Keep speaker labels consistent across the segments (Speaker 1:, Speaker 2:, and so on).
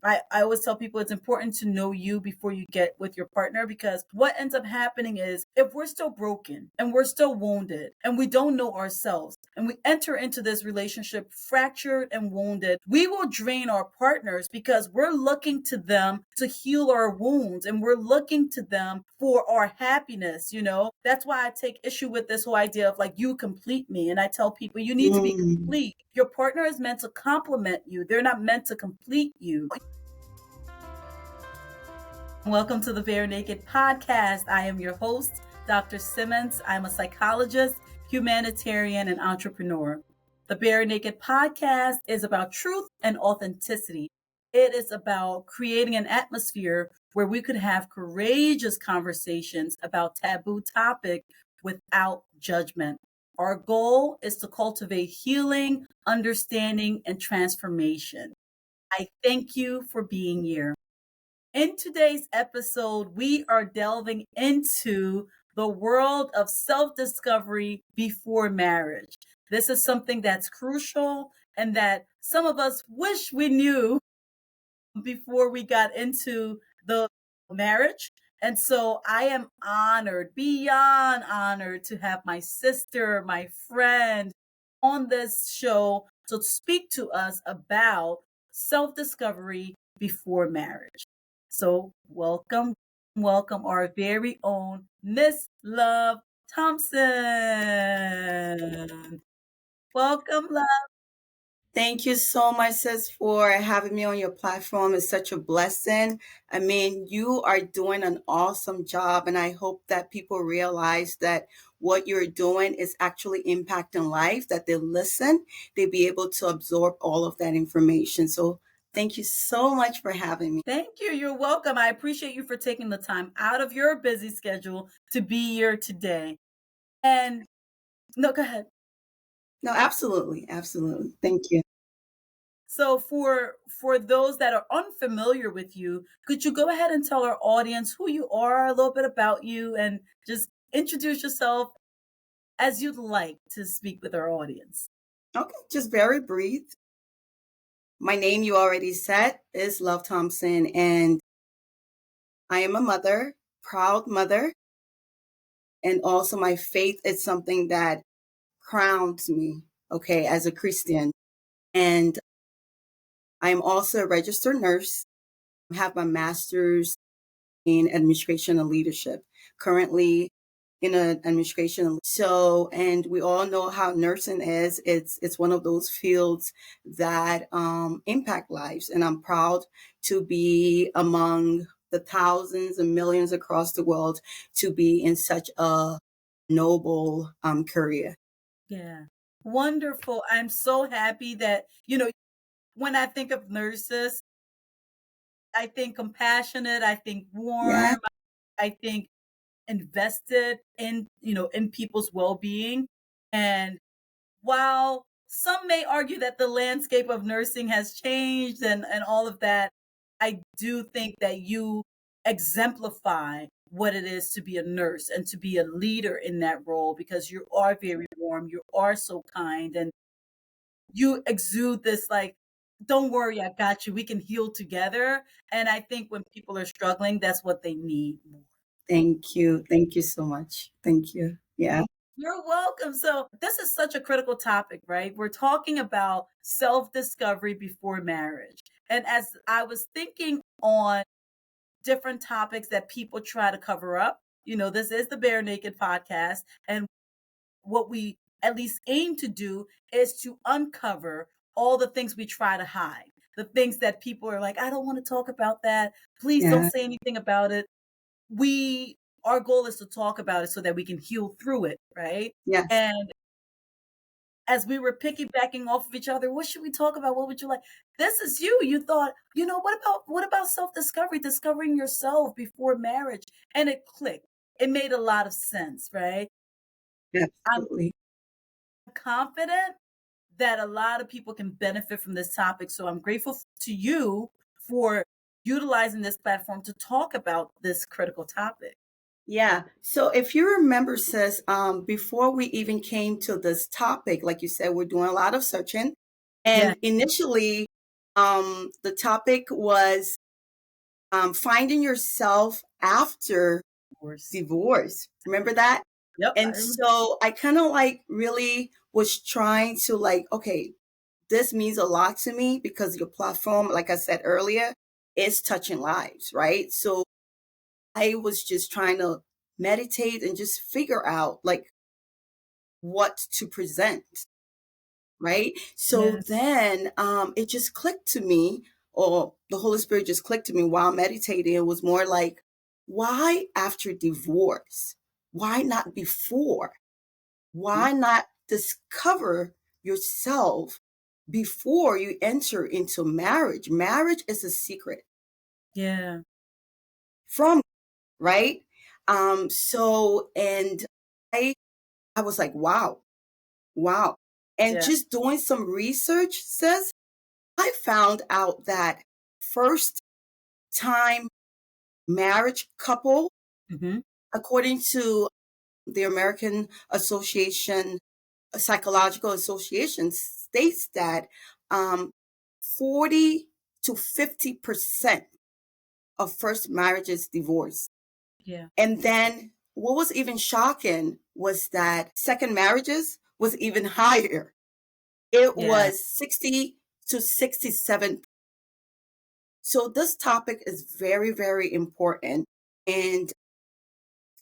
Speaker 1: I always tell people it's important to know you before you get with your partner, because what ends up happening is if we're still broken and we're still wounded and we don't know ourselves and we enter into this relationship fractured and wounded, we will drain our partners because we're looking to them to heal our wounds and we're looking to them for our happiness. That's why I take issue with this whole idea of like, you complete me. And I tell people, you need to be complete. Your partner is meant to complement you. They're not meant to complete you. Welcome to the Bare Naked Podcast. I am your host, Dr. Simmons. I'm a psychologist, humanitarian, and entrepreneur. The Bare Naked Podcast is about truth and authenticity. It is about creating an atmosphere where we could have courageous conversations about taboo topics without judgment. Our goal is to cultivate healing, understanding, and transformation. I thank you for being here. In today's episode, we are delving into the world of self-discovery before marriage. This is something that's crucial and that some of us wish we knew before we got into the marriage. And so I am honored, beyond honored, to have my sister, my friend on this show to speak to us about self-discovery before marriage. So welcome our very own Miss Love Thompson. Welcome, Love.
Speaker 2: Thank you so much, sis, for having me on your platform. It's such a blessing. I mean, you are doing an awesome job, and I hope that people realize that what you're doing is actually impacting life, that they listen, they be able to absorb all of that information. So thank you so much for having me.
Speaker 1: Thank you. You're welcome. I appreciate you for taking the time out of your busy schedule to be here today. And no, go ahead.
Speaker 2: No, absolutely. Absolutely. Thank you.
Speaker 1: So for those that are unfamiliar with you, could you go ahead and tell our audience who you are, a little bit about you, and just introduce yourself as you'd like to speak with our audience?
Speaker 2: Okay, just very brief. My name, you already said, is Love Thompson, and I am a mother, proud mother, and also my faith is something that crowns me, okay, as a Christian. And I'm also a registered nurse. I have my master's in administration and leadership, currently in an administration. So, and we all know how nursing is. It's one of those fields that impact lives. And I'm proud to be among the thousands and millions across the world to be in such a noble career.
Speaker 1: Yeah. Wonderful. I'm so happy that, when I think of nurses, I think compassionate, I think warm,
Speaker 2: Yeah.
Speaker 1: I think invested in people's well-being. And while some may argue that the landscape of nursing has changed and all of that, I do think that you exemplify what it is to be a nurse and to be a leader in that role, because you are very warm, you are so kind, and you exude this like, don't worry, I got you. We can heal together. And I think when people are struggling, that's what they need more.
Speaker 2: Thank you. Thank you so much. Thank you. Yeah.
Speaker 1: You're welcome. So this is such a critical topic, right? We're talking about self-discovery before marriage. And as I was thinking on different topics that people try to cover up, this is the Bare Naked Podcast. And what we at least aim to do is to uncover all the things we try to hide, the things that people are like, I don't want to talk about that. Please don't
Speaker 2: Yeah.
Speaker 1: say anything about it. Our goal is to talk about it so that we can heal through it, right?
Speaker 2: Yes.
Speaker 1: And as we were piggybacking off of each other, what should we talk about? What would you like? This is you. You thought, what about self-discovery, discovering yourself before marriage? And it clicked. It made a lot of sense, right? I'm
Speaker 2: Absolutely.
Speaker 1: confident that a lot of people can benefit from this topic. So I'm grateful to you for utilizing this platform to talk about this critical topic.
Speaker 2: Yeah. So if you remember, sis, before we even came to this topic, like you said, we're doing a lot of searching.
Speaker 1: Yeah.
Speaker 2: And initially, The topic was finding yourself after
Speaker 1: Of course.
Speaker 2: divorce. Remember that?
Speaker 1: Yep. I
Speaker 2: And
Speaker 1: remember.
Speaker 2: so I kind of like really was trying to like, okay, this means a lot to me because your platform, like I said earlier, is touching lives, right? So I was just trying to meditate and just figure out like what to present, right? So
Speaker 1: Yes.
Speaker 2: then it just clicked to me, or the Holy Spirit just clicked to me while meditating. It was more like, why after divorce? Why not before?
Speaker 1: Mhm.
Speaker 2: Why not discover yourself before you enter into marriage? Marriage is a secret
Speaker 1: Yeah.
Speaker 2: from, right? So and I I was like, wow, wow. And
Speaker 1: Yeah.
Speaker 2: just doing some research says I found out that first time marriage couple,
Speaker 1: Hmm.
Speaker 2: according to the American Association, Psychological Association, states that um, 40 to 50% of first marriages divorce.
Speaker 1: Yeah.
Speaker 2: And then what was even shocking was that second marriages was even higher. It
Speaker 1: Yeah.
Speaker 2: was 60 to 67. So this topic is very, very important. And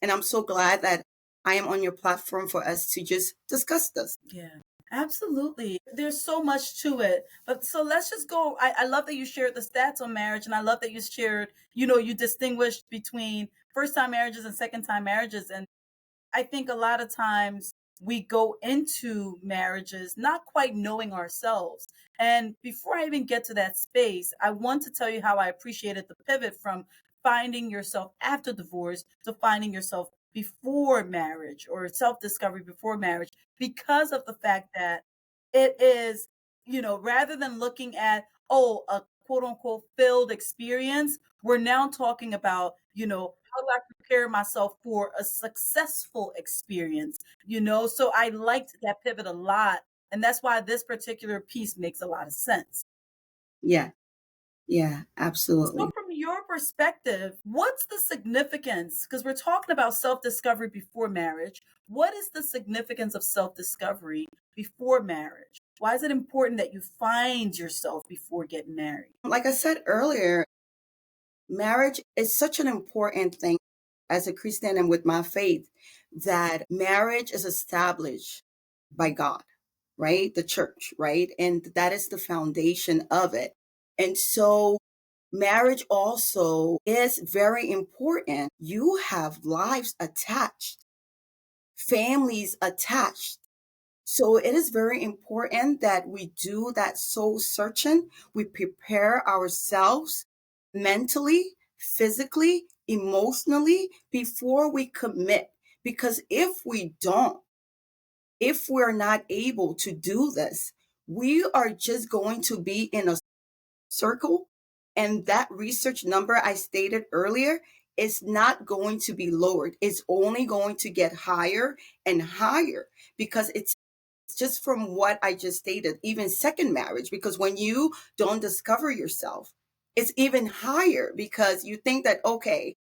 Speaker 2: and I'm so glad that I am on your platform for us to just discuss this.
Speaker 1: Yeah, absolutely. There's so much to it. But so let's just go. I love that you shared the stats on marriage, and I love that you shared, you distinguished between first time marriages and second time marriages. And I think a lot of times we go into marriages not quite knowing ourselves. And before I even get to that space, I want to tell you how I appreciated the pivot from finding yourself after divorce to finding yourself before marriage or self discovery before marriage because of the fact that it is, rather than looking at, oh, a quote unquote failed experience, we're now talking about, how do I prepare myself for a successful experience, So I liked that pivot a lot. And that's why this particular piece makes a lot of sense.
Speaker 2: Yeah, yeah,
Speaker 1: So,
Speaker 2: absolutely.
Speaker 1: from your perspective, what's the significance? Because we're talking about self discovery before marriage. What is the significance of self discovery before marriage? Why is it important that you find yourself before getting married?
Speaker 2: Like I said earlier, marriage is such an important thing as a Christian and with my faith that marriage is established by God, right? The church, right? And that is the foundation of it. And so marriage also is very important. You have lives attached, families attached. So it is very important that we do that soul searching. We prepare ourselves mentally, physically, emotionally before we commit. Because if we don't, if we're not able to do this, we are just going to be in a circle. And that research number I stated earlier is not going to be lowered. It's only going to get higher and higher because it's just from what I just stated, even second marriage, because when you don't discover yourself, it's even higher because you think that, okay,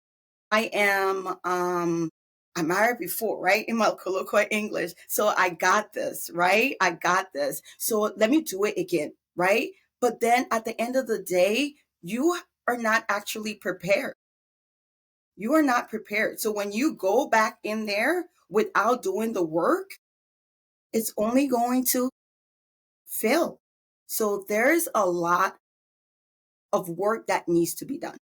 Speaker 2: I am I married before, right? In my colloquial English. So I got this, right? I got this. So let me do it again, right? But then at the end of the day, you are not actually prepared. You are not prepared. So when you go back in there without doing the work, it's only going to fail. So there's a lot of work that needs to be done.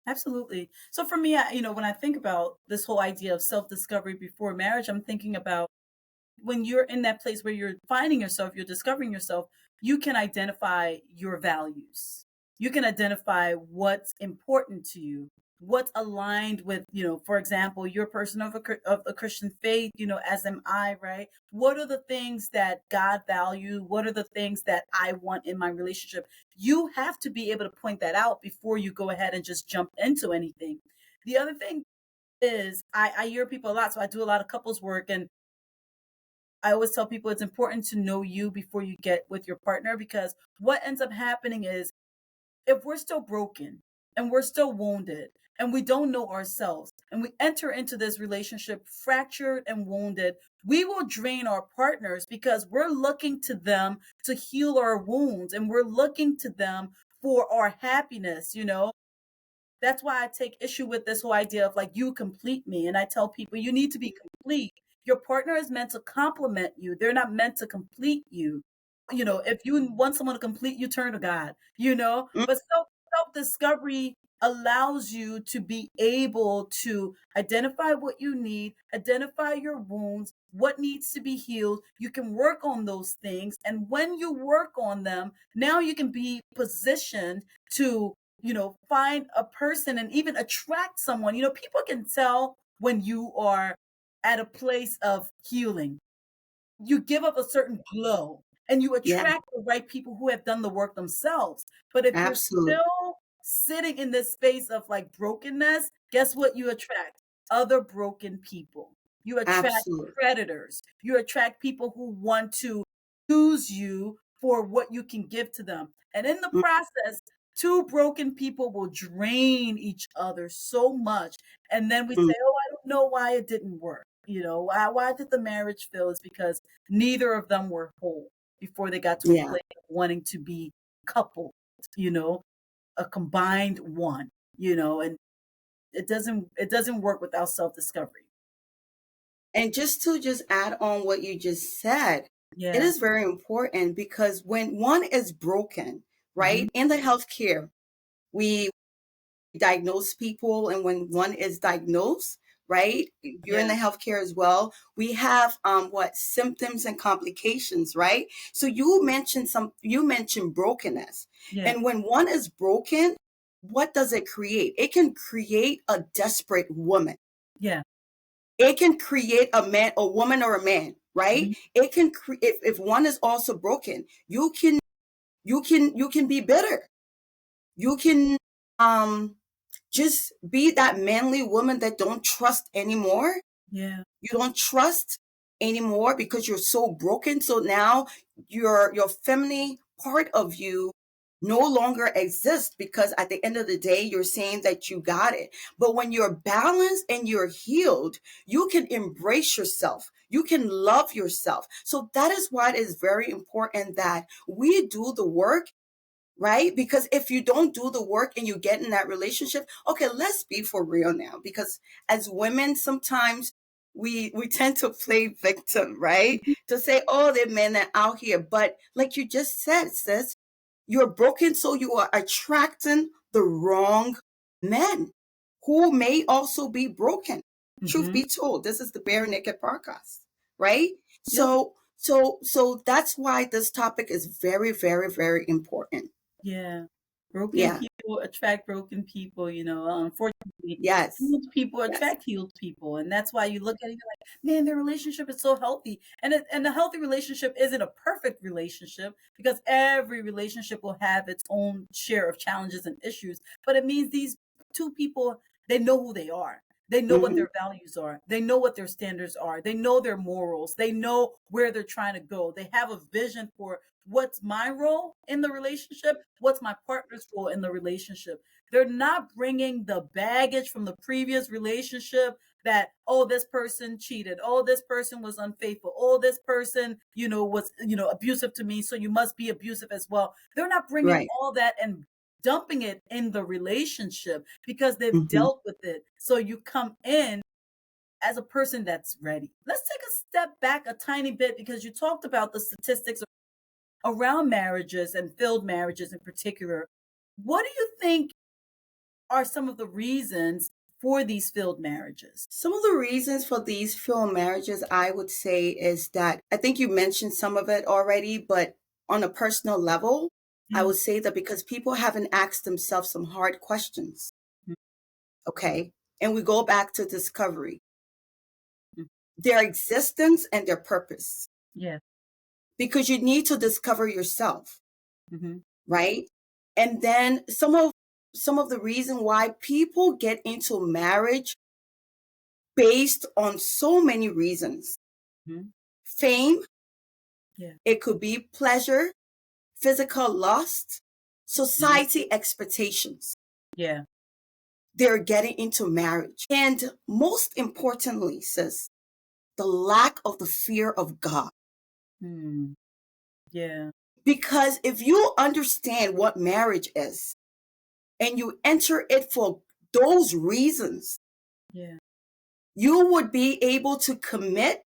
Speaker 1: Absolutely. So for me, when I think about this whole idea of self discovery before marriage, I'm thinking about when you're in that place where you're finding yourself, you're discovering yourself, you can identify your values. You can identify what's important to you, what's aligned with, for example, you're a person of a Christian faith, as am I, right? What are the things that God value? What are the things that I want in my relationship? You have to be able to point that out before you go ahead and just jump into anything. The other thing is I hear people a lot, so I do a lot of couples work, and I always tell people it's important to know you before you get with your partner, because what ends up happening is if we're still broken and we're still wounded and we don't know ourselves and we enter into this relationship fractured and wounded, we will drain our partners because we're looking to them to heal our wounds and we're looking to them for our happiness, you know? That's why I take issue with this whole idea of like, you complete me. And I tell people, you need to be complete. Your partner is meant to complement you, they're not meant to complete you. You know, if you want someone to complete you, turn to God, you know?
Speaker 2: Mm,
Speaker 1: But self discovery allows you to be able to identify what you need, identify your wounds, what needs to be healed. You can work on those things. And when you work on them, now you can be positioned to, you know, find a person and even attract someone. You know, people can tell when you are at a place of healing. You give up a certain glow and you
Speaker 2: yeah,
Speaker 1: attract the right people who have done the work themselves. But if you're
Speaker 2: absolutely.
Speaker 1: still sitting in this space of like brokenness, guess what you attract? Other broken people. You attract
Speaker 2: Absolutely.
Speaker 1: predators. You attract people who want to use you for what you can give to them. And in the
Speaker 2: Mm,
Speaker 1: process, two broken people will drain each other so much. And then we
Speaker 2: mm,
Speaker 1: say, oh, I don't know why it didn't work. You know, why did the marriage fail? It's because neither of them were whole before they got to a
Speaker 2: yeah.
Speaker 1: place of wanting to be coupled, you know, a combined one, you know, and it doesn't work without self-discovery.
Speaker 2: And just add on what you just said, it
Speaker 1: Yeah.
Speaker 2: is very important because when one is broken,
Speaker 1: Hmm.
Speaker 2: right, in the healthcare, we diagnose people, and when one is diagnosed, right, you're in
Speaker 1: Yeah.
Speaker 2: the healthcare as well, we have what symptoms and complications, right? So you mentioned brokenness.
Speaker 1: Yeah.
Speaker 2: And when one is broken, what does it create? It can create a desperate woman.
Speaker 1: Yeah.
Speaker 2: It can create a woman or a man, right?
Speaker 1: Hmm.
Speaker 2: It can if one is also broken, you can be bitter. You can um just be that manly woman that don't trust anymore.
Speaker 1: Yeah.
Speaker 2: You don't trust anymore because you're so broken. So now your feminine part of you no longer exists because at the end of the day, you're saying that you got it. But when you're balanced and you're healed, you can embrace yourself. You can love yourself. So that is why it is very important that we do the work, right? Because if you don't do the work and you get in that relationship, okay, let's be for real now. Because as women, sometimes we tend to play victim, right?
Speaker 1: Mhm.
Speaker 2: To say, oh, the men are out here. But like you just said, sis, you're broken, so you are attracting the wrong men who may also be broken. Truth
Speaker 1: Hmm.
Speaker 2: be told, this is the Bare Naked podcast, right?
Speaker 1: Yep.
Speaker 2: So that's why this topic is very, very, very important.
Speaker 1: Yeah. Broken
Speaker 2: Yeah.
Speaker 1: people attract broken people, you know. Unfortunately,
Speaker 2: Yes.
Speaker 1: healed people
Speaker 2: Yes.
Speaker 1: attract healed people. And that's why you look at it, you're like, man, their relationship is so healthy. And a healthy relationship isn't a perfect relationship because every relationship will have its own share of challenges and issues. But it means these two people, they know who they are. They know what
Speaker 2: Hmm.
Speaker 1: their values are. They know what their standards are. They know their morals. They know where they're trying to go. They have a vision for what's my role in the relationship, what's my partner's role in the relationship. They're not bringing the baggage from the previous relationship that, oh, this person cheated, oh, this person was unfaithful, oh, this person, you know, was, you know, abusive to me, so you must be abusive as well. They're not bringing
Speaker 2: Right.
Speaker 1: all that and dumping it in the relationship because they've
Speaker 2: Hmm.
Speaker 1: dealt with it. So you come in as a person that's ready. Let's take a step back a tiny bit because you talked about the statistics around marriages and failed marriages in particular. What do you think are some of the reasons for these failed marriages?
Speaker 2: Some of the reasons for these failed marriages, I would say, is that I think you mentioned some of it already, but on a personal level, I
Speaker 1: Yeah.
Speaker 2: would say that because people haven't asked themselves some hard questions, okay? And we go back to discovery,
Speaker 1: Mhm.
Speaker 2: their existence and their purpose,
Speaker 1: Yeah.
Speaker 2: because you need to discover yourself,
Speaker 1: Hmm.
Speaker 2: right? And then some of the reason why people get into marriage based on so many reasons.
Speaker 1: Hmm.
Speaker 2: fame,
Speaker 1: Yeah.
Speaker 2: it could be pleasure, physical lust,
Speaker 1: Mhm.
Speaker 2: society expectations.
Speaker 1: Yeah.
Speaker 2: They're getting into marriage. And most importantly, sis, the lack of the fear of God.
Speaker 1: Mm. Yeah.
Speaker 2: Because if you understand what marriage is and you enter it for those reasons,
Speaker 1: Yeah.
Speaker 2: you would be able to commit.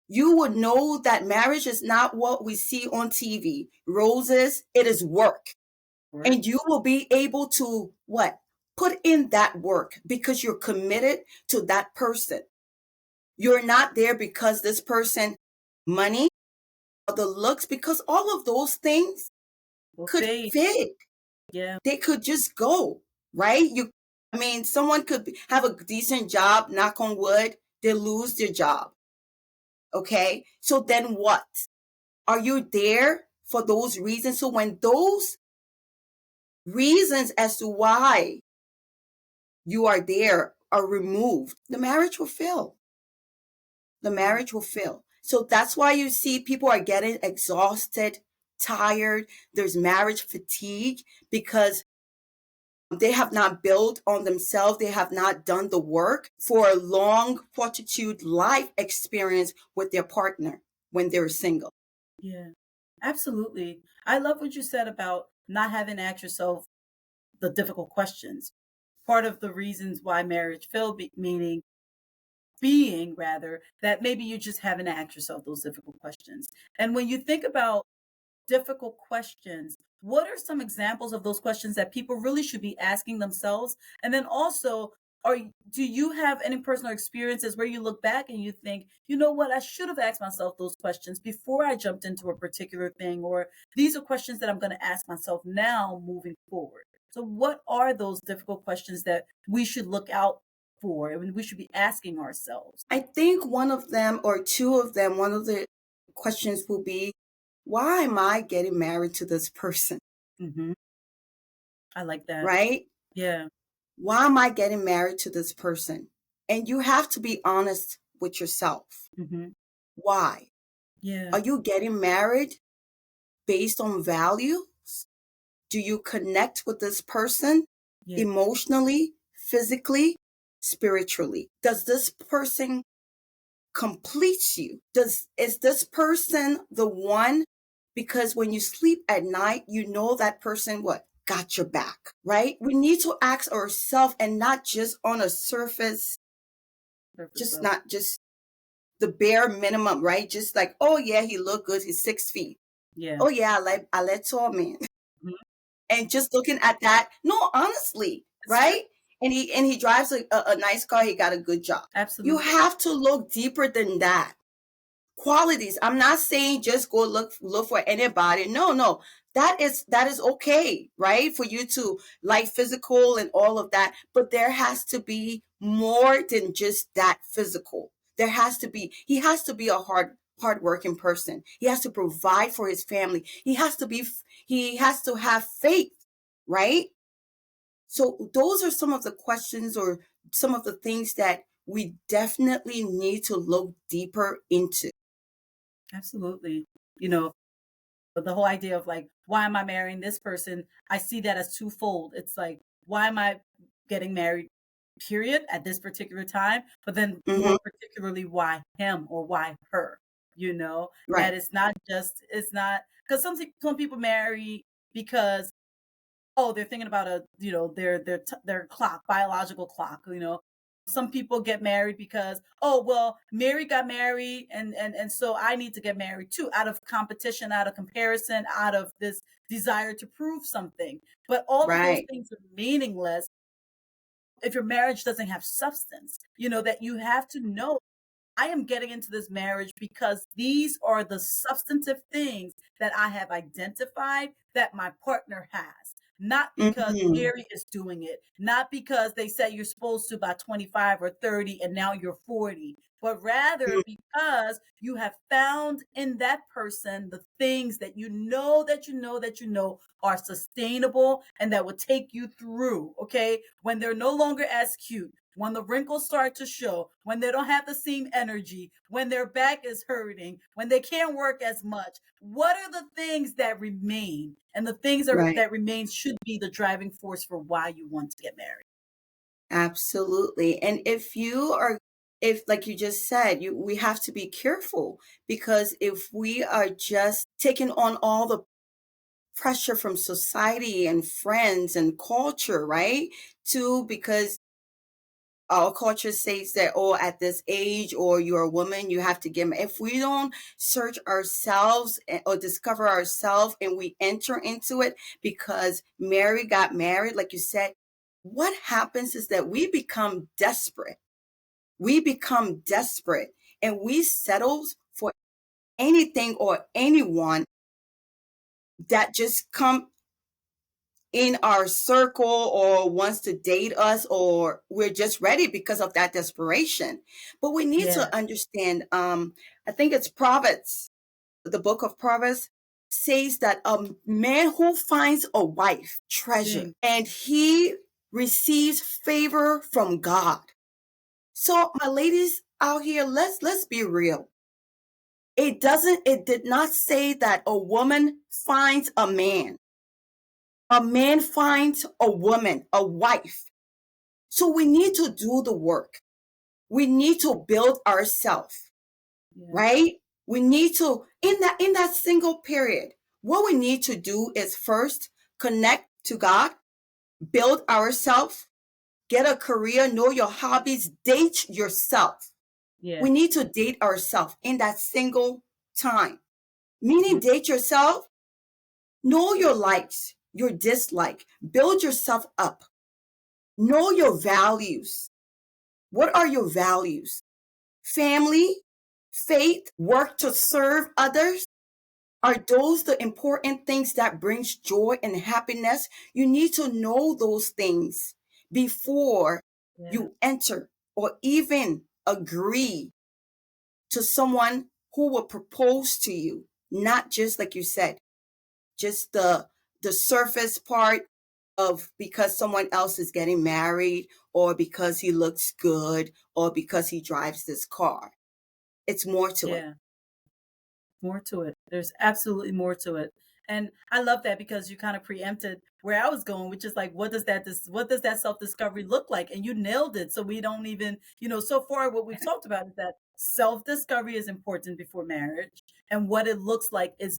Speaker 2: You would know that marriage is not what we see on TV. Roses, it is work.
Speaker 1: Work.
Speaker 2: And you will be able to what? Put in that work because you're committed to that person. You're not there because this person money or the looks, because all of those things
Speaker 1: Will
Speaker 2: could
Speaker 1: fade.
Speaker 2: fade.
Speaker 1: Yeah.
Speaker 2: They could just go, right? I mean, someone could have a decent job, knock on wood, they lose their job. Okay. So then what? Are you there for those reasons? So when those reasons as to why you are there are removed, the marriage will fail. The
Speaker 1: Yeah.
Speaker 2: marriage will fail. So that's why you see people are getting exhausted, tired. There's marriage fatigue because they have not built on themselves. They have not done the work for a long fortitude life experience with their partner when they're single.
Speaker 1: Yeah. Absolutely. I love what you said about not having to ask yourself the difficult questions. Part of the reasons why marriage failed, meaning being rather, that maybe you just haven't asked yourself those difficult questions. And when you think about difficult questions, what are some examples of those questions that people really should be asking themselves? And then also, do you have any personal experiences where you look back and you think, you know what, I should have asked myself those questions before I jumped into a particular thing, or these are questions that I'm going to ask myself now moving forward. So what are those difficult questions that we should look out for and we should be asking ourselves?
Speaker 2: I think one of them or two of them, one of the questions will be, why am I getting married to this person?
Speaker 1: Hmm. I like that.
Speaker 2: Right?
Speaker 1: Yeah.
Speaker 2: Why am I getting married to this person? And you have to be honest with yourself.
Speaker 1: Hmm.
Speaker 2: Why?
Speaker 1: Yeah.
Speaker 2: Are you getting married based on values? Do you connect with this person
Speaker 1: Yeah.
Speaker 2: emotionally, physically, spiritually? Does this person complete you? Is this person the one? Because when you sleep at night, you know that person what? Got your back, right? We need to ask ourselves and not just on a surface,
Speaker 1: Surface
Speaker 2: just
Speaker 1: level.
Speaker 2: not just the bare minimum, right? Just like, oh yeah, he looked good, he's 6 feet.
Speaker 1: Yeah.
Speaker 2: Oh yeah, I like tall man.
Speaker 1: Mhm.
Speaker 2: And just looking at that, no, honestly,
Speaker 1: It's true.
Speaker 2: right? And he drives a nice car, he got a good job. You
Speaker 1: Absolutely.
Speaker 2: have to look deeper than that. Qualities. I'm not saying just go look for anybody. No. That is okay, right? For you to like physical and all of that, but there has to be more than just that physical. He has to be a hardworking person. He has to provide for his family. He has to have faith, right? So those are some of the questions or some of the things that we definitely need to look deeper into.
Speaker 1: Absolutely. You know, but the whole idea of like, why am I marrying this person? I see that as twofold. It's like, why am I getting married, period, at this particular time? But then
Speaker 2: Hmm.
Speaker 1: more particularly, why him or why her? That
Speaker 2: Right.
Speaker 1: it's not, because some people marry because, oh, they're thinking about their clock, biological clock. Some people get married because, oh, well, Mary got married, and so I need to get married too, out of competition, out of comparison, out of this desire to prove something. But all of those
Speaker 2: Right.
Speaker 1: things are meaningless if your marriage doesn't have substance. That you have to know, I am getting into this marriage because these are the substantive things that I have identified that my partner has. Not because
Speaker 2: Hmm.
Speaker 1: Mary is doing it, not because they said you're supposed to by 25 or 30 and now you're 40, but rather because you have found in that person the things that you know are sustainable and that will take you through, okay? When they're no longer as cute, when the wrinkles start to show, when they don't have the same energy, when their back is hurting, when they can't work as much, what are the things that remain? And the things
Speaker 2: Right.
Speaker 1: that remain should be the driving force for why you want to get married.
Speaker 2: Absolutely. And if like you just said, we have to be careful, because if we are just taking on all the pressure from society and friends and culture, right? Too, because our culture says that, oh, at this age, or you're a woman, you have to get married. If we don't search ourselves or discover ourselves, and we enter into it because Mary got married, like you said, what happens is that we become desperate. We become desperate, and we settle for anything or anyone that just come in our circle or wants to date us, or we're just ready because of that desperation. But we need
Speaker 1: Yeah.
Speaker 2: to understand, I think it's Proverbs, the book of Proverbs says that a man who finds a wife treasure,
Speaker 1: Mm.
Speaker 2: and he receives favor from God. So my ladies out here, let's be real. It did not say that a woman finds a man. A man finds a woman, a wife. So we need to do the work. We need to build ourselves,
Speaker 1: Yeah.
Speaker 2: right? We need to, in that single period, what we need to do is first connect to God, build ourselves, get a career, know your hobbies, date yourself.
Speaker 1: Yeah.
Speaker 2: We need to date ourselves in that single time. Meaning, date yourself, know your likes, your dislike, build yourself up, know your values. What are your values? Family, faith, work to serve others. Are those the important things that brings joy and happiness? You need to know those things before
Speaker 1: Yeah.
Speaker 2: you enter or even agree to someone who will propose to you. Not just like you said, just the surface part of because someone else is getting married, or because he looks good, or because he drives this car. It's more to it.
Speaker 1: Yeah. More to it. There's absolutely more to it. And I love that because you kind of preempted where I was going, which is like, what does that self-discovery look like? And you nailed it. So we don't even, so far what we've talked about is that self-discovery is important before marriage. And what it looks like is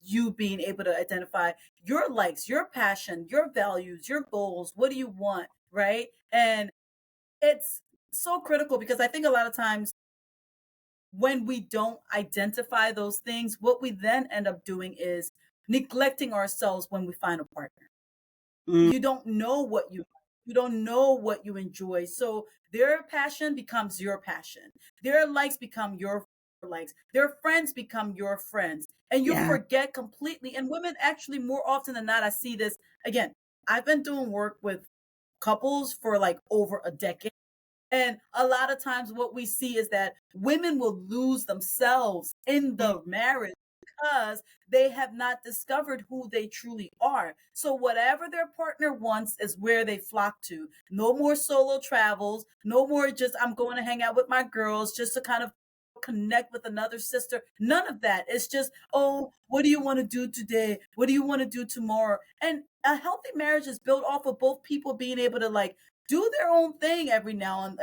Speaker 1: you being able to identify your likes, your passion, your values, your goals. What do you want? Right. And it's so critical because I think a lot of times when we don't identify those things, what we then end up doing is neglecting ourselves when we find a partner.
Speaker 2: Mm,
Speaker 1: You don't know what you don't know what you enjoy. So their passion becomes your passion. Their likes become your likes. Their friends become your friends. And you
Speaker 2: yeah.
Speaker 1: forget completely. And women actually more often than not, I see this again. I've been doing work with couples for like over a decade. And a lot of times, what we see is that women will lose themselves in
Speaker 2: Mm,
Speaker 1: the marriage because they have not discovered who they truly are. So, whatever their partner wants is where they flock to. No more solo travels, no more just I'm going to hang out with my girls just to kind of connect with another sister. None of that. It's just, oh, what do you want to do today? What do you want to do tomorrow? And a healthy marriage is built off of both people being able to like do their own thing every now and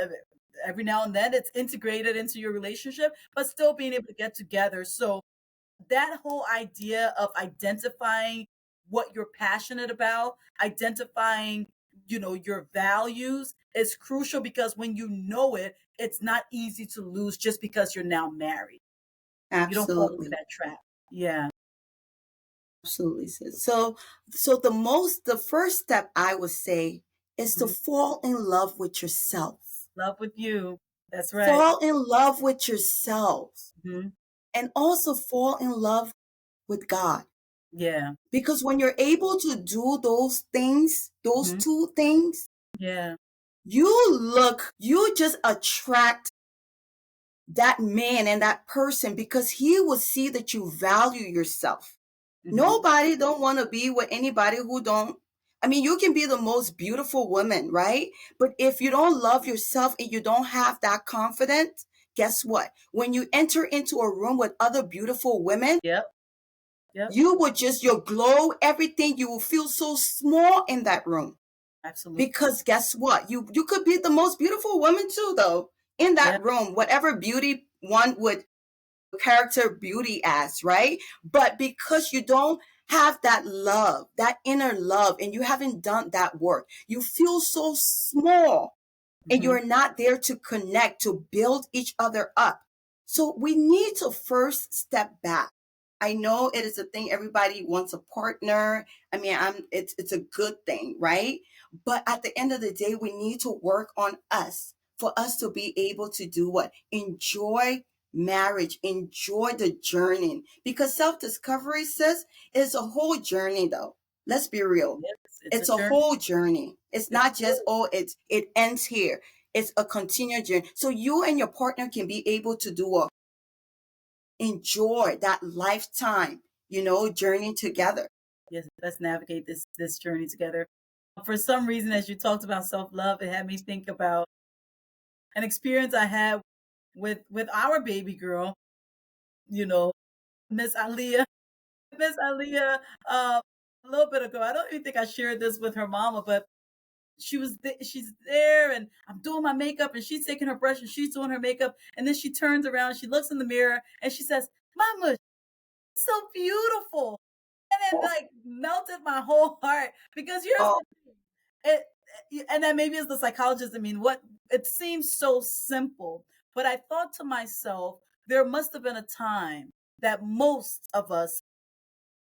Speaker 1: then. It's integrated into your relationship, but still being able to get together. So that whole idea of identifying what you're passionate about, identifying, your values is crucial because when you know it, it's not easy to lose just because you're now married. You don't fall into
Speaker 2: absolutely.
Speaker 1: that trap. Yeah.
Speaker 2: Absolutely. So the first step I would say is to
Speaker 1: Mhm.
Speaker 2: fall in love with yourself.
Speaker 1: Love with you. That's right.
Speaker 2: Fall in love with yourself,
Speaker 1: Mhm.
Speaker 2: and also fall in love with God.
Speaker 1: Yeah.
Speaker 2: Because when you're able to do those things, those
Speaker 1: Mhm.
Speaker 2: two things,
Speaker 1: Yeah.
Speaker 2: you just attract that man and that person, because he will see that you value yourself.
Speaker 1: Mhm.
Speaker 2: Nobody don't want to be with anybody who don't I mean, you can be the most beautiful woman, right? But if you don't love yourself and you don't have that confidence, guess what? When you enter into a room with other beautiful women,
Speaker 1: Yep. Yep.
Speaker 2: you will just, your glow, everything, you will feel so small in that room.
Speaker 1: Absolutely.
Speaker 2: Because guess what? You could be the most beautiful woman too, though, in that
Speaker 1: Yep.
Speaker 2: room, whatever beauty one would character beauty as, right? But because you don't have that love, that inner love, and you haven't done that work, you feel so small and
Speaker 1: Hmm.
Speaker 2: you're not there to connect, to build each other up. So we need to first step back. I know it is a thing, everybody wants a partner. I mean, it's a good thing, right? But at the end of the day, we need to work on us for us to be able to do what? Enjoy marriage, enjoy the journey. Because self-discovery says is a whole journey though. Let's be real.
Speaker 1: It's a
Speaker 2: It's a
Speaker 1: journey.
Speaker 2: whole journey. It's
Speaker 1: Yes,
Speaker 2: not
Speaker 1: it
Speaker 2: just,
Speaker 1: is.
Speaker 2: oh, it ends here. It's a continued journey. So you and your partner can be able to do a enjoy that lifetime, journey together.
Speaker 1: Yes, let's navigate this journey together. For some reason, as you talked about self-love, it had me think about an experience I had with our baby girl, you know, Miss Aaliyah. Miss Aaliyah, a little bit ago. I don't even think I shared this with her mama, but she's there, and I'm doing my makeup, and she's taking her brush and she's doing her makeup, and then she turns around, she looks in the mirror, and she says, "Mama, so beautiful." And it like melted my whole heart because here's
Speaker 2: Oh,
Speaker 1: the thing. And then maybe as the psychologist, I mean, what it seems so simple, but I thought to myself, there must have been a time that most of us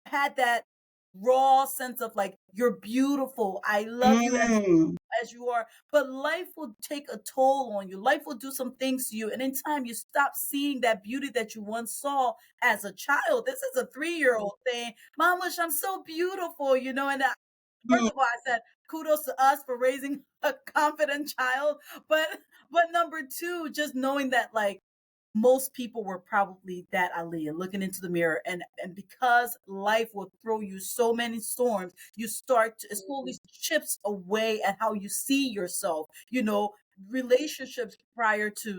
Speaker 1: had that raw sense of like, you're beautiful. I love you
Speaker 2: mm,
Speaker 1: as you are, but life will take a toll on you. Life will do some things to you. And in time, you stop seeing that beauty that you once saw as a child. This is a 3-year-old saying, Mamush, I'm so beautiful, And
Speaker 2: mm,
Speaker 1: first of all, I said, kudos to us for raising a confident child. But number two, just knowing that like most people were probably that Aaliyah looking into the mirror, and because life will throw you so many storms, you start to, it slowly chips away at how you see yourself. Relationships prior to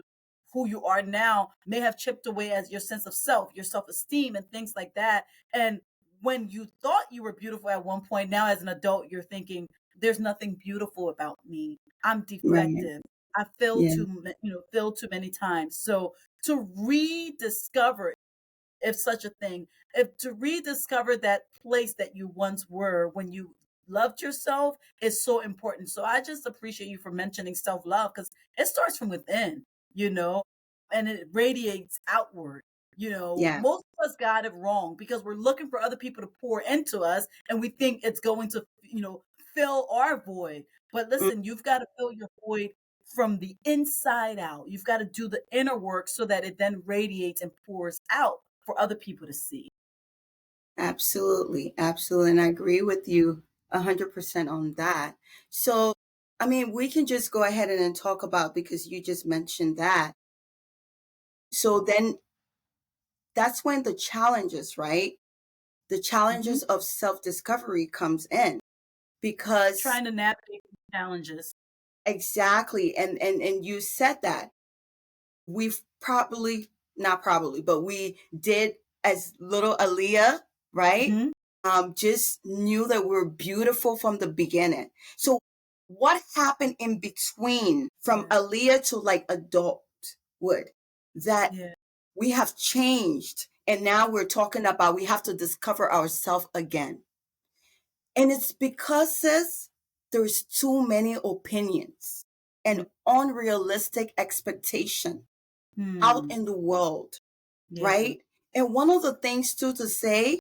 Speaker 1: who you are now may have chipped away as your sense of self, your self-esteem, and things like that. And when you thought you were beautiful at one point, now as an adult, you're thinking, there's nothing beautiful about me. I'm
Speaker 2: right.
Speaker 1: defective. I failed
Speaker 2: Yeah.
Speaker 1: failed too many times. So to rediscover, if such a thing, if to rediscover that place that you once were when you loved yourself is so important. So I just appreciate you for mentioning self-love because it starts from within, you know, and it radiates outward.
Speaker 2: Yeah.
Speaker 1: Most of us got it wrong because we're looking for other people to pour into us and we think it's going to, fill our void. But
Speaker 2: Mm,
Speaker 1: listen, you've got to fill your void from the inside out. You've got to do the inner work so that it then radiates and pours out for other people to see.
Speaker 2: absolutely. Absolutely. And I agree with you 100% on that. So, I mean, we can just go ahead and then talk about, because you just mentioned that. So then that's when the challenges, right? The
Speaker 1: Mhm.
Speaker 2: challenges of self-discovery comes in, because
Speaker 1: Trying to navigate these challenges.
Speaker 2: exactly, and you said that we've probably, not probably, but we did, as little Aaliyah, right?
Speaker 1: Mhm.
Speaker 2: Just knew that we were beautiful from the beginning. So what happened in between from
Speaker 1: Yeah.
Speaker 2: Aaliyah to like adulthood that
Speaker 1: Yeah.
Speaker 2: we have changed, and now we're talking about we have to discover ourselves again? And it's because, sis, there's too many opinions and unrealistic expectation out
Speaker 1: Hmm.
Speaker 2: in the world,
Speaker 1: Yeah.
Speaker 2: right? And one of the things too to say,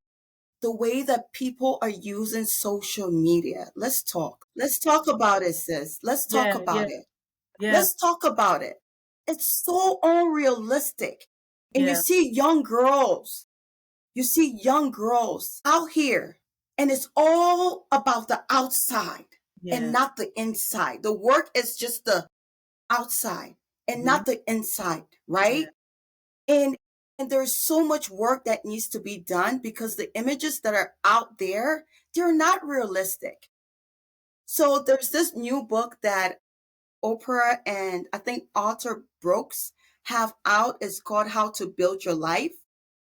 Speaker 2: the way that people are using social media. Let's talk. Let's talk about it, sis. Let's talk
Speaker 1: Yeah. Yeah.
Speaker 2: about it.
Speaker 1: Yeah.
Speaker 2: Let's talk about it. It's so unrealistic. And
Speaker 1: Yeah.
Speaker 2: you see young girls out here, and it's all about the outside and
Speaker 1: Yeah.
Speaker 2: not the inside. The work is just the outside and
Speaker 1: Mhm.
Speaker 2: not the inside,
Speaker 1: Yeah.
Speaker 2: right? And there's so much work that needs to be done because the images that are out there, they're not realistic. So there's this new book that Oprah and I think Arthur Brooks have out. It's called How to Build Your Life.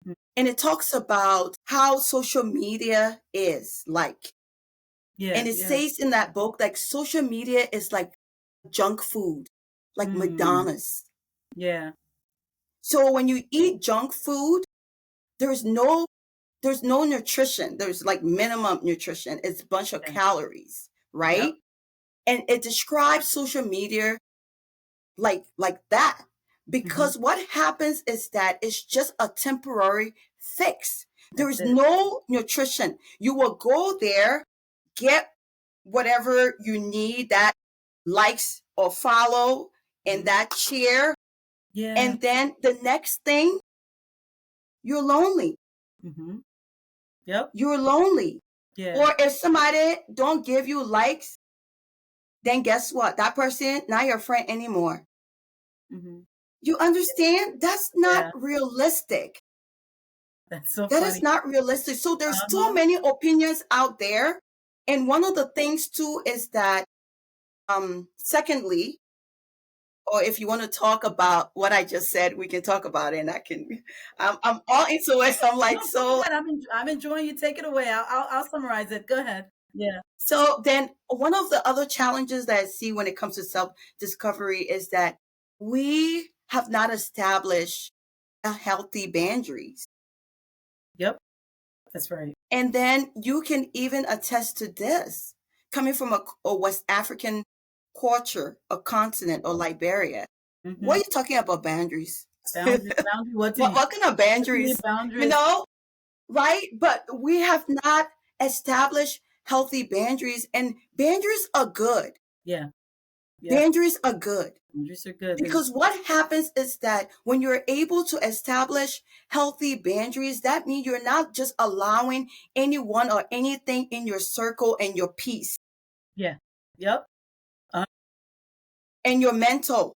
Speaker 1: Mm.
Speaker 2: And it talks about how social media is like.
Speaker 1: Yeah,
Speaker 2: And it
Speaker 1: yeah.
Speaker 2: says in that book, like social media is like junk food, like
Speaker 1: Mm,
Speaker 2: McDonald's.
Speaker 1: yeah,
Speaker 2: So when you eat junk food, there's no there's no nutrition. There's like minimum nutrition. It's a bunch of
Speaker 1: yeah.
Speaker 2: calories,
Speaker 1: Yep.
Speaker 2: right? And it describes social media like that.
Speaker 1: Mhm.
Speaker 2: Because what happens is that it's just a temporary fix. There
Speaker 1: That's
Speaker 2: is
Speaker 1: it.
Speaker 2: no nutrition. You will go there, get whatever you need, that likes or follow and
Speaker 1: Mhm.
Speaker 2: that cheer.
Speaker 1: Yeah.
Speaker 2: And then the next thing, you're lonely.
Speaker 1: Mhm. Yep.
Speaker 2: You're lonely.
Speaker 1: Yeah.
Speaker 2: Or if somebody don't give you likes, then guess what? That person not your friend anymore.
Speaker 1: Mhm.
Speaker 2: You understand? That's not
Speaker 1: Yeah.
Speaker 2: realistic.
Speaker 1: That's so
Speaker 2: That is
Speaker 1: funny.
Speaker 2: not realistic. So there's so
Speaker 1: Uh-huh.
Speaker 2: many opinions out there. And one of the things too is that secondly, or if you want to talk about what I just said, we can talk about it and I can I'm all into it. So I'm
Speaker 1: No,
Speaker 2: like,
Speaker 1: go
Speaker 2: so
Speaker 1: ahead. I'm enjoying you. Take it away. I'll summarize it. Go ahead. Yeah.
Speaker 2: so then one of the other challenges that I see when it comes to self-discovery is that we have not established a healthy boundaries.
Speaker 1: Yep. That's right.
Speaker 2: And then you can even attest to this coming from a West African culture, a continent, or Liberia. What
Speaker 1: Mhm.
Speaker 2: are you talking about boundaries?
Speaker 1: Boundary.
Speaker 2: What kind of
Speaker 1: What do you mean
Speaker 2: boundaries? You
Speaker 1: boundaries?
Speaker 2: know, right? But we have not established healthy boundaries, and boundaries are good.
Speaker 1: Yeah. Yep.
Speaker 2: Boundaries are good.
Speaker 1: Boundaries are good. They
Speaker 2: Because what happens is that when you're able to establish healthy boundaries, that means you're not just allowing anyone or anything in your circle and your peace
Speaker 1: yeah. Yep. Uh,
Speaker 2: and your mental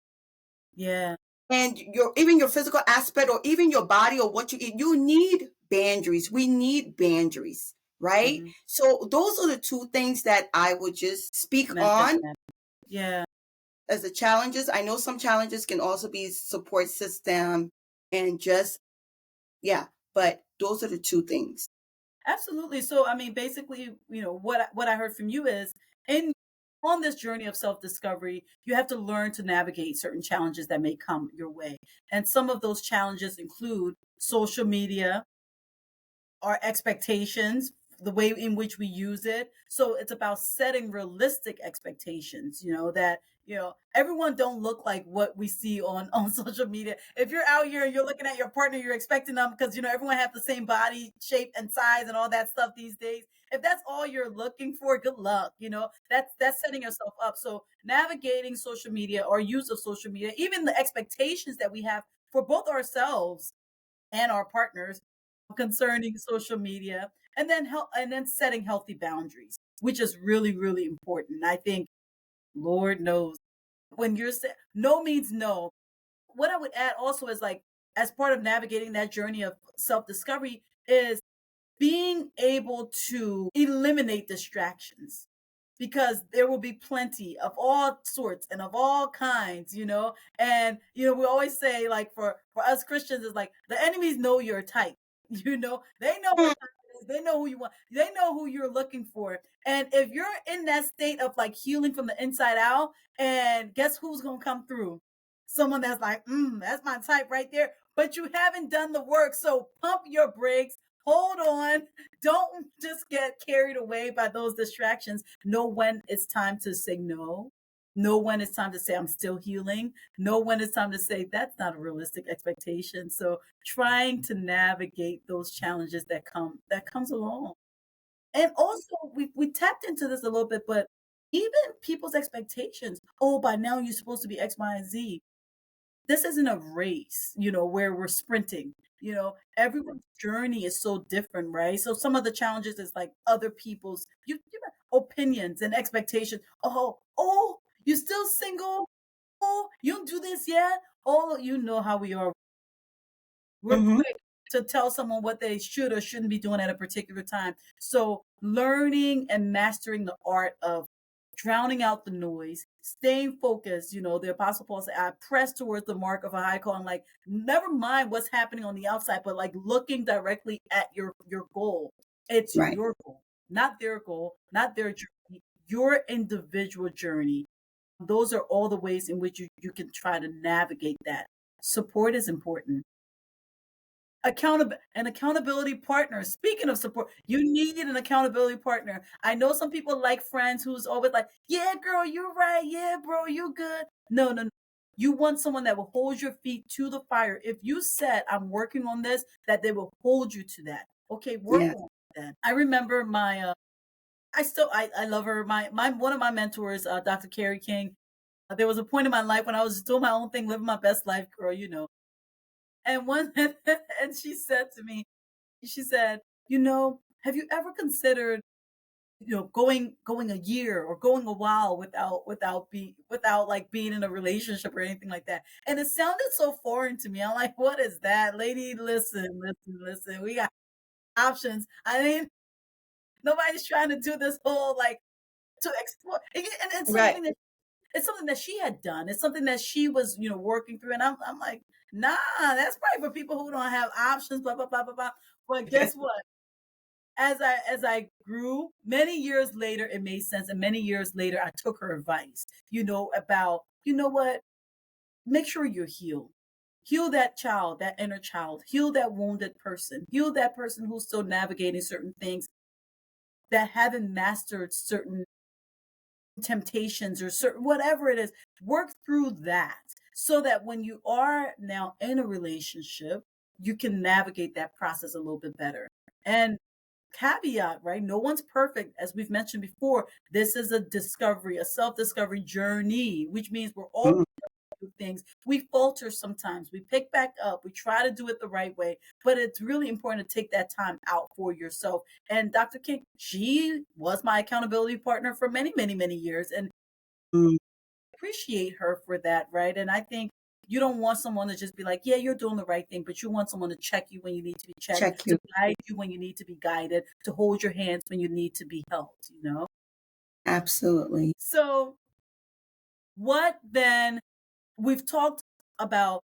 Speaker 1: yeah.
Speaker 2: and your even your physical aspect or even your body or what you eat. You need boundaries. We need boundaries, right?
Speaker 1: Mhm.
Speaker 2: So those are the two things that I would just speak
Speaker 1: That
Speaker 2: on
Speaker 1: matters. Yeah.
Speaker 2: as the challenges. I know some challenges can also be support system and just yeah, but those are the two things.
Speaker 1: Absolutely. So, I mean, basically, what I heard from you is in on this journey of self-discovery, you have to learn to navigate certain challenges that may come your way. And some of those challenges include social media, our expectations, the way in which we use it. So it's about setting realistic expectations, that, everyone don't look like what we see on on social media. If you're out here and you're looking at your partner, you're expecting them because everyone have the same body shape and size and all that stuff these days. If that's all you're looking for, good luck. That's setting yourself up. So navigating social media or use of social media, even the expectations that we have for both ourselves and our partners concerning social media, and then setting healthy boundaries, which is really, really important. I think Lord knows when no means no. What I would add also is, like, as part of navigating that journey of self-discovery is being able to eliminate distractions, because there will be plenty of all sorts and of all kinds, and we always say, like, for us Christians, is like the enemies know your type. They know what type it is, they know who you want, they know who you're looking for. And if you're in that state of, like, healing from the inside out, and guess who's gonna come through? Someone that's like, that's my type right there, but you haven't done the work. So pump your brakes, hold on. Don't just get carried away by those distractions. Know when it's time to say no. Know when it's time to say, I'm still healing. Know when it's time to say, that's not a realistic expectation. So trying to navigate those challenges that comes along. And also, we tapped into this a little bit, but even people's expectations. Oh, by now you're supposed to be X, Y, and Z. This isn't a race, where we're sprinting. Everyone's journey is so different, right? So some of the challenges is like other people's opinions and expectations. Oh, you still single? Oh, you don't do this yet? Oh, you know how we are. We're
Speaker 2: Mm-hmm.
Speaker 1: quick to tell someone what they should or shouldn't be doing at a particular time. So learning and mastering the art of drowning out the noise, staying focused. The Apostle Paul said, I press towards the mark of a high calling. Like, never mind what's happening on the outside, but like looking directly at your goal. It's
Speaker 2: Right.
Speaker 1: your goal, not their goal, not their journey, your individual journey. Those are all the ways in which you can try to navigate that. Support is important. An accountability partner. Speaking of support, you need an accountability partner. I know some people like friends who's always like, yeah, girl, you're right. Yeah, bro, you good. No, no, no. You want someone that will hold your feet to the fire. If you said, I'm working on this, that they will hold you to that. Okay, work
Speaker 2: Yeah.
Speaker 1: on that. I remember I love her. My one of my mentors, Dr. Carrie King. There was a point in my life when I was just doing my own thing, living my best life, girl. And one and she said to me, she said, have you ever considered, going a year or going a while without like being in a relationship or anything like that? And it sounded so foreign to me. I'm like, what is that? Lady, listen, listen, listen. We got options. I mean, nobody's trying to do this whole like to explore. And it's
Speaker 2: Right.
Speaker 1: something that she had done. It's something that she was, working through. And I'm like, nah, that's probably for people who don't have options, blah, blah, blah, blah, blah. But guess what? As I grew, many years later, it made sense. And many years later, I took her advice, about, what? Make sure you're healed. Heal that child, that inner child. Heal that wounded person. Heal that person who's still navigating certain things, that haven't mastered certain temptations or certain whatever it is. Work through that so that when you are now in a relationship, you can navigate that process a little bit better. And caveat, right? No one's perfect. As we've mentioned before, this is a self-discovery journey, which means we're all
Speaker 2: Mm.
Speaker 1: do things. We falter sometimes. We pick back up. We try to do it the right way. But it's really important to take that time out for yourself. And Dr. King, she was my accountability partner for many, many, many years. And
Speaker 2: Mm.
Speaker 1: I appreciate her for that, right? And I think you don't want someone to just be like, yeah, you're doing the right thing, but you want someone to check you when you need to be checked,
Speaker 2: Check
Speaker 1: to
Speaker 2: you.
Speaker 1: guide you when you need to be guided, to hold your hands when you need to be held.
Speaker 2: Absolutely.
Speaker 1: So, what then? We've talked about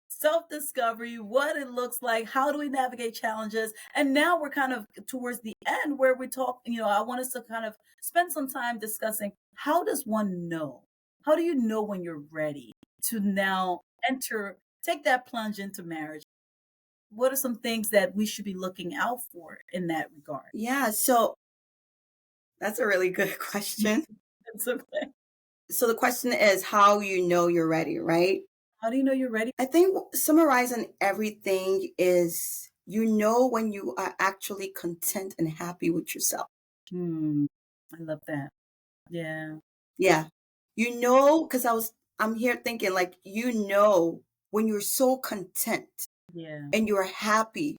Speaker 1: self-discovery, what it looks like, how do we navigate challenges, and now we're kind of towards the end where we talk. I want us to kind of spend some time discussing, how does one know? How do you know when you're ready to now take that plunge into marriage? What are some things that we should be looking out for in that regard?
Speaker 2: Yeah. So that's a really good question.
Speaker 1: It's okay.
Speaker 2: So the question is how you know you're ready, right?
Speaker 1: How do you know you're ready?
Speaker 2: I think summarizing everything is you know when you are actually content and happy with yourself.
Speaker 1: I love that. Yeah.
Speaker 2: Yeah. Because I'm here thinking like, when you're so content
Speaker 1: Yeah.
Speaker 2: and you're happy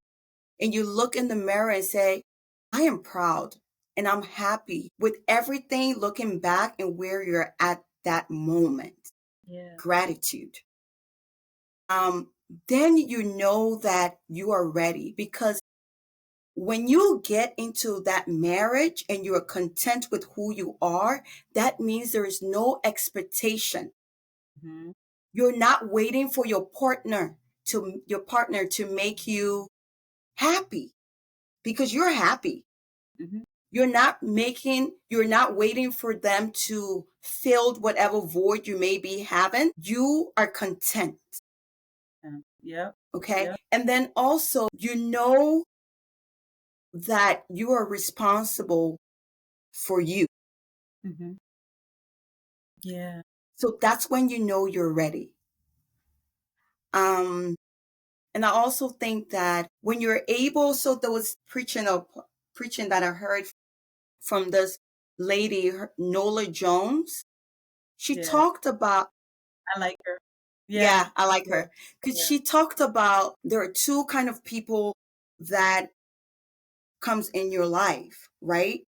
Speaker 2: and you look in the mirror and say, I am proud and I'm happy with everything looking back and where you're at that moment.
Speaker 1: Yeah.
Speaker 2: Gratitude. Then you know that you are ready because when you get into that marriage and you're content with who you are, that means there is no expectation.
Speaker 1: Hmm.
Speaker 2: You're not waiting for your partner to make you happy because you're happy.
Speaker 1: Hmm.
Speaker 2: You're not waiting for them to fill whatever void you may be having. You are content.
Speaker 1: Yeah.
Speaker 2: Okay.
Speaker 1: Yeah.
Speaker 2: And then also, that you are responsible for you.
Speaker 1: Hmm. Yeah.
Speaker 2: So that's when you know you're ready. Um, and I also think that when you're able, so there was preaching that I heard from this lady, Nola Jones. She
Speaker 1: Yeah.
Speaker 2: talked about,
Speaker 1: I like her. Yeah.
Speaker 2: yeah, I like
Speaker 1: Yeah.
Speaker 2: her because
Speaker 1: Yeah.
Speaker 2: she talked about there are two kind of people that comes in your life, right?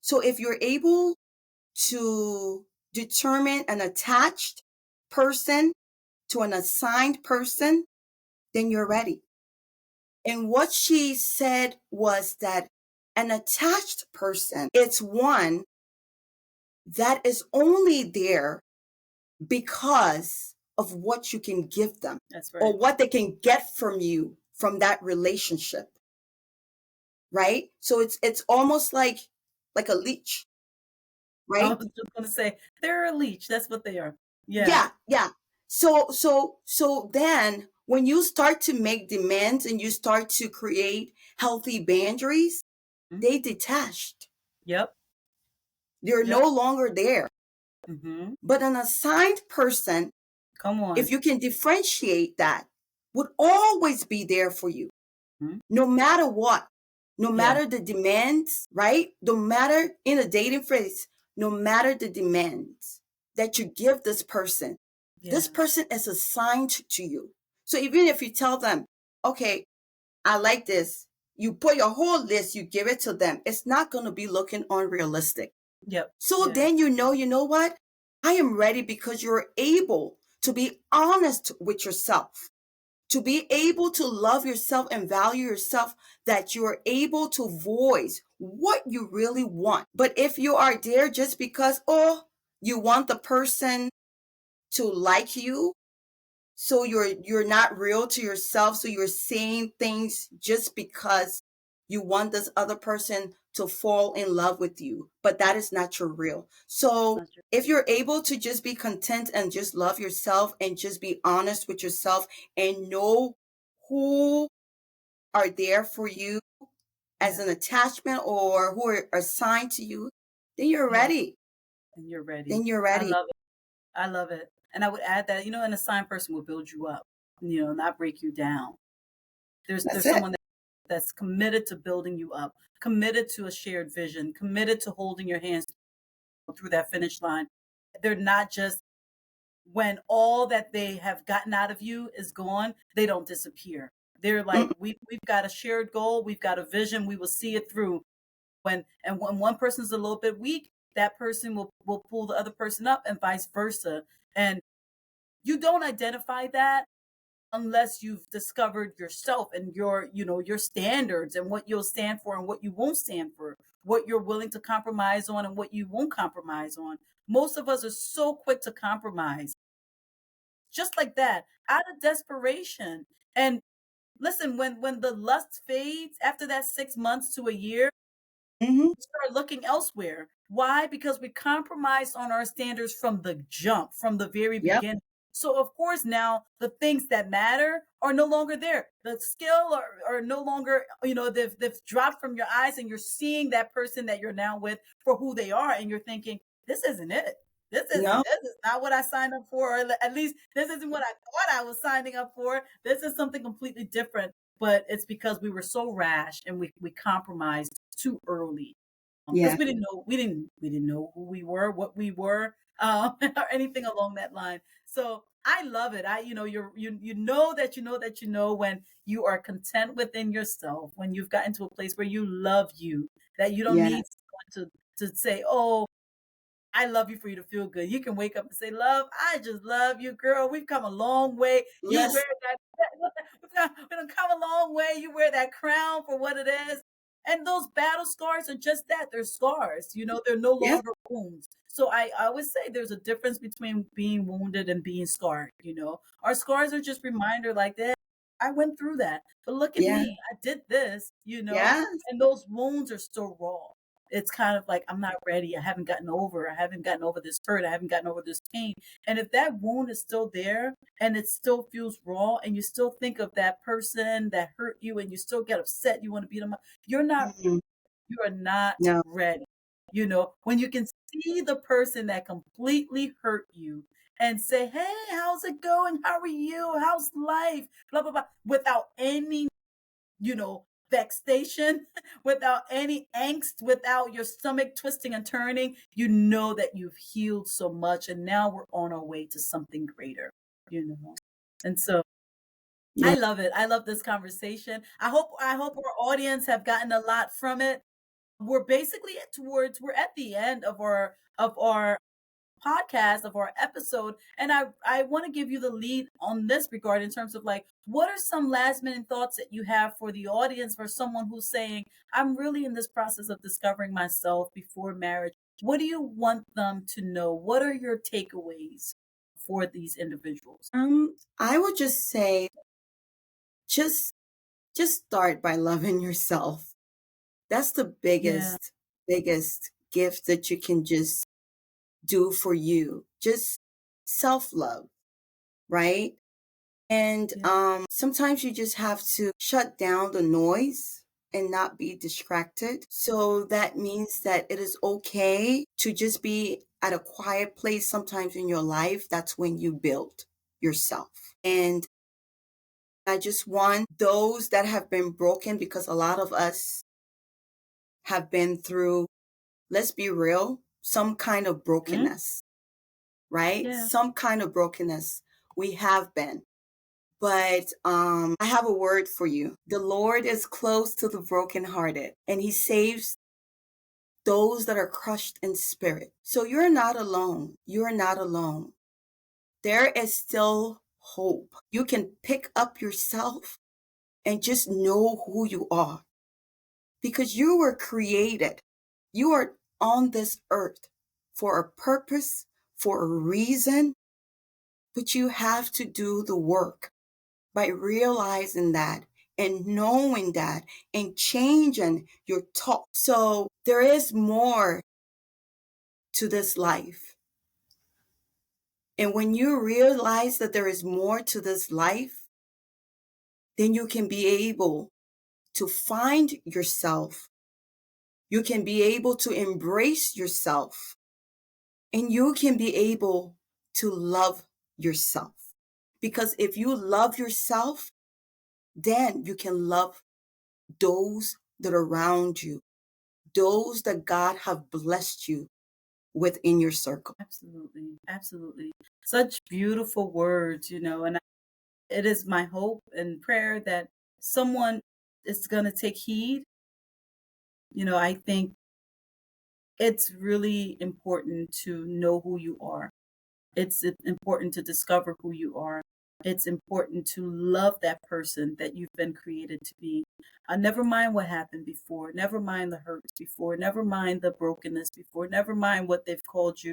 Speaker 2: So if you're able to determine an attached person to an assigned person, then you're ready. And what she said was that an attached person, it's one that is only there because of what you can give them
Speaker 1: That's
Speaker 2: or
Speaker 1: right.
Speaker 2: what they can get from you from that relationship, right? So it's almost like a leech,
Speaker 1: I
Speaker 2: right?
Speaker 1: was just gonna say they're a leech. That's what they are. Yeah.
Speaker 2: Yeah, yeah. So then when you start to make demands and you start to create healthy boundaries,
Speaker 1: Mhm.
Speaker 2: they detached.
Speaker 1: Yep.
Speaker 2: They're
Speaker 1: Yep.
Speaker 2: no longer there.
Speaker 1: Hmm.
Speaker 2: But an assigned person,
Speaker 1: Come on.
Speaker 2: if you can differentiate that, would always be there for you,
Speaker 1: Mhm.
Speaker 2: no matter what, no
Speaker 1: Yeah.
Speaker 2: matter the demands, right? No matter in a dating phase, no matter the demands that you give this
Speaker 1: Yeah.
Speaker 2: person is assigned to you. So even if you tell them, okay, I like this, you put your whole list, you give it to them, it's not going to be looking unrealistic.
Speaker 1: Yep.
Speaker 2: So
Speaker 1: Yeah.
Speaker 2: then you know what? I am ready because you're able to be honest with yourself, to be able to love yourself and value yourself, that you're able to voice what you really want. But if you are there just because, oh, you want the person to like you, so you're not real to yourself, so you're saying things just because you want this other person to fall in love with you, but that is not your real.
Speaker 1: It's
Speaker 2: So
Speaker 1: not true.
Speaker 2: if you're able to just be content and just love yourself and just be honest with yourself and know who are there for you as
Speaker 1: Yeah.
Speaker 2: an attachment or who are assigned to you, then you're
Speaker 1: Yeah.
Speaker 2: ready.
Speaker 1: And you're ready.
Speaker 2: Then you're
Speaker 1: I
Speaker 2: ready.
Speaker 1: love it. I love it. And I would add that, an assigned person will build you up, not break you down.
Speaker 2: That's
Speaker 1: There's
Speaker 2: it.
Speaker 1: someone that's committed to building you up, committed to a shared vision, committed to holding your hands through that finish line. They're not just when all that they have gotten out of you is gone, they don't disappear. They're like,
Speaker 2: Mm,
Speaker 1: we've got a shared goal, we've got a vision, we will see it through. When one person's a little bit weak, that person will pull the other person up and vice versa. And you don't identify that unless you've discovered yourself and your standards and what you'll stand for and what you won't stand for, what you're willing to compromise on and what you won't compromise on. Most of us are so quick to compromise just like that out of desperation. And listen, when the lust fades after that 6 months to a year,
Speaker 2: mhm.
Speaker 1: start looking elsewhere. Why? Because we compromised on our standards from the jump, from the very
Speaker 2: Yep.
Speaker 1: beginning. So of course now the things that matter are no longer there. The skill are no longer, they've dropped from your eyes and you're seeing that person that you're now with for who they are. And you're thinking, this isn't it.
Speaker 2: No.
Speaker 1: This is not what I signed up for. Or at least this isn't what I thought I was signing up for. This is something completely different. But it's because we were so rash and we compromised too early because
Speaker 2: Yeah.
Speaker 1: we didn't know who we were, what we were, or anything along that line. So I love it. You know that when you are content within yourself, when you've gotten to a place where you love you, that you don't
Speaker 2: Yeah.
Speaker 1: need someone to say, "Oh, I love you," for you to feel good. You can wake up and say, "Love, I just love you, girl. We've come a long way. You wear
Speaker 2: Yes.
Speaker 1: that, we've come a long way. You wear that crown for what it is." And those battle scars are just that. They're scars. They're no
Speaker 2: Yeah.
Speaker 1: longer wounds. So I always say there's a difference between being wounded and being scarred. Our scars are just reminder like that. I went through that. But look at
Speaker 2: Yeah.
Speaker 1: me. I did this,
Speaker 2: Yes.
Speaker 1: and those wounds are still raw. It's kind of like I'm not ready. I haven't gotten over this hurt. I haven't gotten over this pain. And if that wound is still there and it still feels raw and you still think of that person that hurt you and you still get upset, you want to beat them up, you're not
Speaker 2: Mhm.
Speaker 1: you are not
Speaker 2: No.
Speaker 1: ready. When you can see the person that completely hurt you and say, "Hey, how's it going? How are you? How's life?" Blah blah blah without any vexation, without any angst, without your stomach twisting and turning, you know that you've healed so much. And now we're on our way to something greater, you know. And so I
Speaker 2: Yeah.
Speaker 1: love it. I love this conversation. I hope our audience have gotten a lot from it. We're at the end of our podcast of our episode, and I want to give you the lead on this regard in terms of like what are some last minute thoughts that you have for the audience, for someone who's saying I'm really in this process of discovering myself before marriage. What do you want them to know? What are your takeaways for these individuals?
Speaker 2: I would just say, just just start by loving yourself. That's the
Speaker 1: Yeah,
Speaker 2: biggest gift that you can just do for you. Just self-love, right? And
Speaker 1: yeah.
Speaker 2: sometimes you just have to shut down the noise and not be distracted. So that means that it is okay to just be at a quiet place sometimes in your life. That's when you build yourself. And I just want those that have been broken, because a lot of us have been through, let's be real, some kind of
Speaker 1: Mhm.
Speaker 2: brokenness, right?
Speaker 1: Yeah.
Speaker 2: Some kind of brokenness we have been. But I have a word for you. The Lord is close to the brokenhearted, and He saves those that are crushed in spirit. So you're not alone. You're not alone. There is still hope. You can pick up yourself and just know who you are, because you were created. You are on this earth for a purpose, for a reason, but you have to do the work by realizing that and knowing that and changing your talk. So there is more to this life. And when you realize that there is more to this life, then you can be able to find yourself. You can be able to embrace yourself, and you can be able to love yourself. Because if you love yourself, then you can love those that are around you, those that God have blessed you within your circle.
Speaker 1: Absolutely. Absolutely. Such beautiful words, and it is my hope and prayer that someone is going to take heed. I think it's really important to know who you are. It's important to discover who you are. It's important to love that person that you've been created to be. Never mind what happened before. Never mind the hurts before. Never mind the brokenness before. Never mind what they've called you.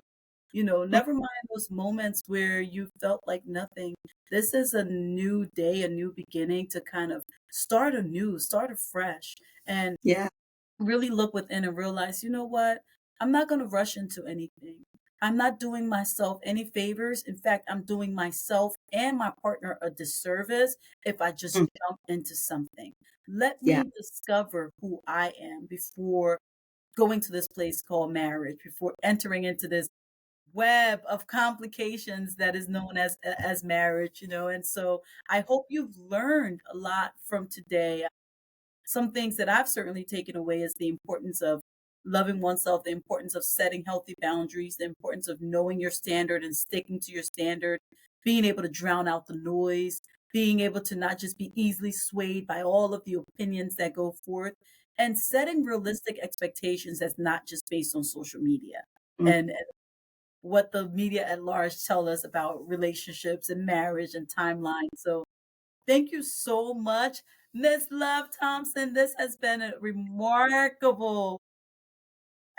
Speaker 1: Never mind those moments where you felt like nothing. This is a new day, a new beginning to kind of start anew, start afresh. And
Speaker 2: Yeah,
Speaker 1: really look within and realize, you know what? I'm not going to rush into anything. I'm not doing myself any favors. In fact, I'm doing myself and my partner a disservice if I just
Speaker 2: mm,
Speaker 1: jump into something. Let
Speaker 2: yeah,
Speaker 1: me discover who I am before going to this place called marriage, before entering into this web of complications that is known as marriage, and so I hope you've learned a lot from today. Some things that I've certainly taken away is the importance of loving oneself, the importance of setting healthy boundaries, the importance of knowing your standard and sticking to your standard, being able to drown out the noise, being able to not just be easily swayed by all of the opinions that go forth, and setting realistic expectations that's not just based on social media
Speaker 2: mm,
Speaker 1: and what the media at large tell us about relationships and marriage and timelines. So thank you so much, Miss Love Thompson. This has been a remarkable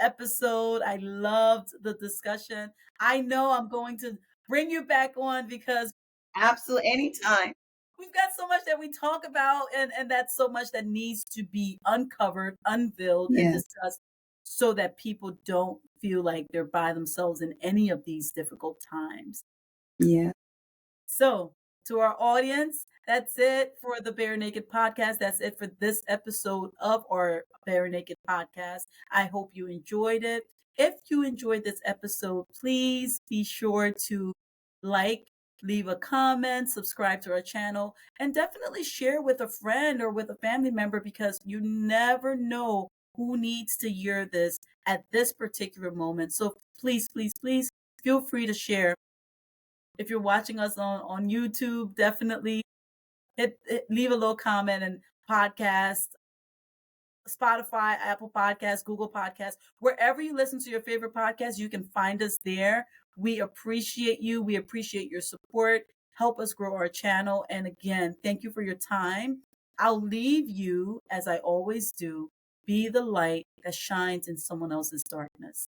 Speaker 1: episode. I loved the discussion. I know I'm going to bring you back on because
Speaker 2: absolutely. Anytime.
Speaker 1: we've got so much that we talk about, and that's so much that needs to be uncovered, unveiled, and
Speaker 2: Yeah,
Speaker 1: discussed so that people don't feel like they're by themselves in any of these difficult times.
Speaker 2: yeah,
Speaker 1: So, to our audience, that's it for the Bare Naked podcast. That's it for this episode of our Bare Naked podcast. I hope you enjoyed it. If you enjoyed this episode, please be sure to like, leave a comment, subscribe to our channel, and definitely share with a friend or with a family member because you never know who needs to hear this at this particular moment. So, please, please, please feel free to share. If you're watching us on YouTube, definitely leave a little comment and podcast, Spotify, Apple Podcasts, Google Podcasts, wherever you listen to your favorite podcast, you can find us there. We appreciate you. We appreciate your support. Help us grow our channel. And again, thank you for your time. I'll leave you, as I always do, be the light that shines in someone else's darkness.